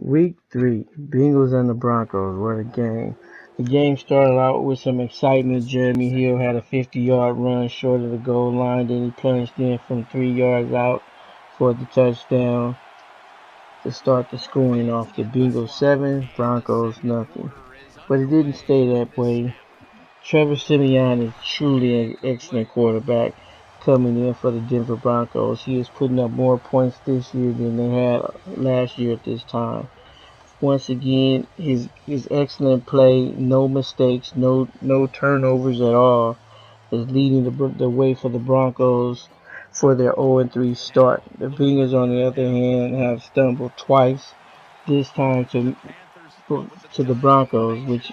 Week 3, Bengals and the Broncos were the game. The game started out with some excitement. Jeremy Hill had a 50-yard run short of the goal line, then he plunged in from 3 yards out for the touchdown to start the scoring off. The Bengals 7, Broncos nothing. But it didn't stay that way. Trevor Siemian is truly an excellent quarterback coming in for the Denver Broncos. He is putting up more points this year than they had last year at this time. Once again, his excellent play, no mistakes, no turnovers at all, is leading the way for the Broncos for their 0-3 start. The Bengals, on the other hand, have stumbled twice, this time to the Broncos, which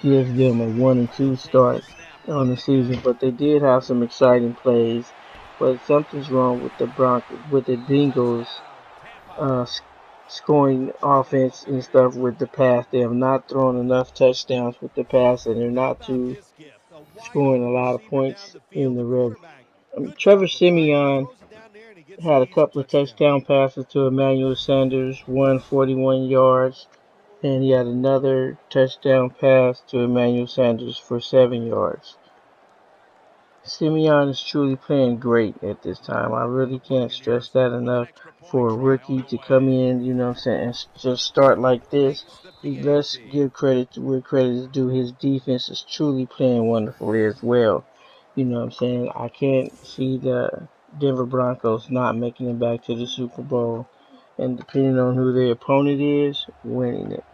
gives them a 1-2 start on the season. But they did have some exciting plays. But something's wrong with the Bengals uh, scoring offense and stuff with the pass. They have not thrown enough touchdowns with the pass, and they're not too scoring a lot of points in the red. Trevor Siemian had a couple of touchdown passes to Emmanuel Sanders, 141 yards, and he had another touchdown pass to Emmanuel Sanders for 7 yards. Simeon is truly playing great at this time. I really can't stress that enough for a rookie to come in, you know what I'm saying, and just start like this. Let's give credit to where credit is due. His defense is truly playing wonderfully as well. You know what I'm saying? I can't see the Denver Broncos not making it back to the Super Bowl, and depending on who their opponent is, winning it.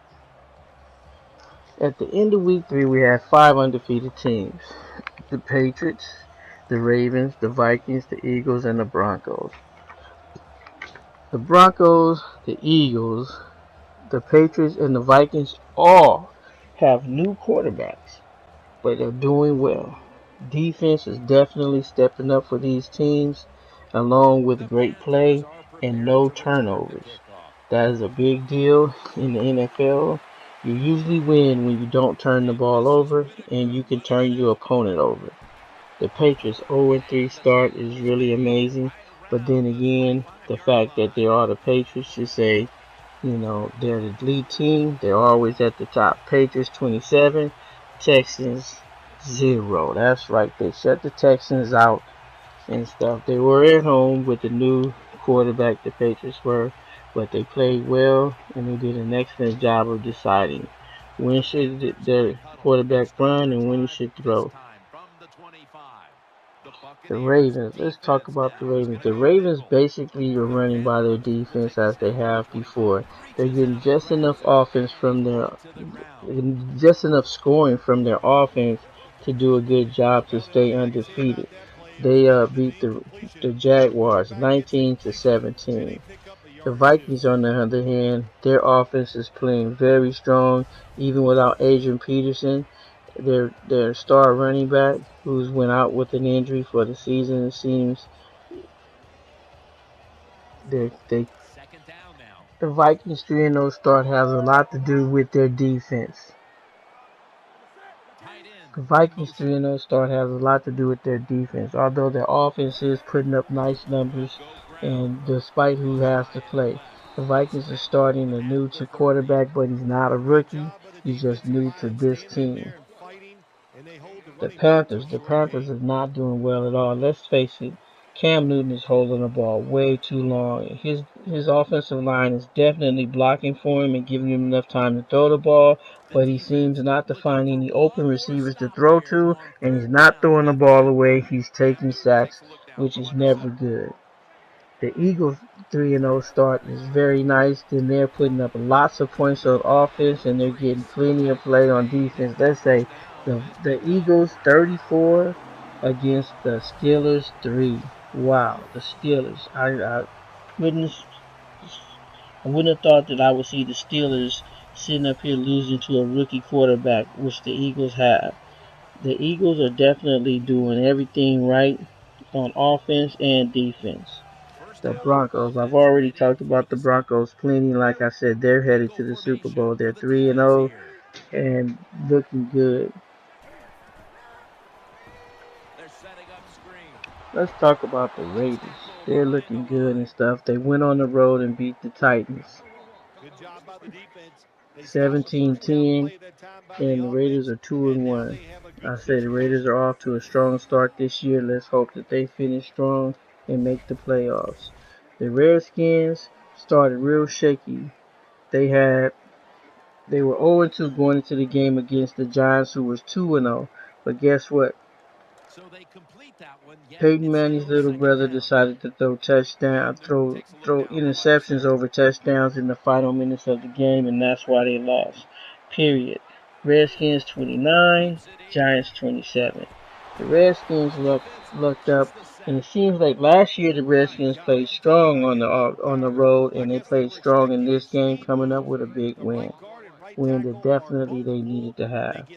At the end of week 3, we had 5 undefeated teams: the Patriots, the Ravens, the Vikings, the Eagles, and the Broncos. The Broncos, the Eagles, the Patriots, and the Vikings all have new quarterbacks, but they're doing well. Defense is definitely stepping up for these teams, along with great play and no turnovers. That is a big deal in the NFL. You usually win when you don't turn the ball over and you can turn your opponent over. The Patriots' 0-3 start is really amazing, but then again, the fact that they are the Patriots should say, they're the lead team. They're always at the top. Patriots 27, Texans 0. That's right. They shut the Texans out and stuff. They were at home with the new quarterback, the Patriots were, but they played well and they did an excellent job of deciding when should the quarterback run and when he should throw. The Ravens. Let's talk about the Ravens. The Ravens basically are running by their defense as they have before. They're getting just enough scoring from their offense to do a good job to stay undefeated. They beat the Jaguars 19-17. The Vikings, on the other hand, their offense is playing very strong, even without Adrian Peterson, their star running back, who's went out with an injury for the season. It seems they the Vikings 3-0 start has a lot to do with their defense. The Vikings 3-0 start has a lot to do with their defense, although their offense is putting up nice numbers, and despite who has to play. The Vikings are starting a new to quarterback, but he's not a rookie. He's just new to this team. The Panthers are not doing well at all. Let's face it, Cam Newton is holding the ball way too long. His offensive line is definitely blocking for him and giving him enough time to throw the ball, but he seems not to find any open receivers to throw to, and he's not throwing the ball away. He's taking sacks, which is never good. The Eagles 3-0 start is very nice. Then they're putting up lots of points on offense and they're getting plenty of play on defense. Let's say the Eagles 34 against the Steelers 3. Wow, the Steelers. Wouldn't I wouldn't have thought that I would see the Steelers sitting up here losing to a rookie quarterback, which the Eagles have. The Eagles are definitely doing everything right on offense and defense. The Broncos. I've already talked about the Broncos plenty. Like I said, they're headed to the Super Bowl. They're 3-0 and looking good. Let's talk about the Raiders. They're looking good and stuff. They went on the road and beat the Titans. 17-10, and the Raiders are 2-1. I say the Raiders are off to a strong start this year. Let's hope that they finish strong and make the playoffs. The Redskins started real shaky. They were 0-2 going into the game against the Giants, who was 2-0. But guess what? Peyton Manning's little brother decided to throw interceptions over touchdowns in the final minutes of the game, and that's why they lost. Period. Redskins 29, Giants 27. The Redskins lucked up, and it seems like last year the Redskins played strong on the road, and they played strong in this game, coming up with a big win that definitely they needed to have.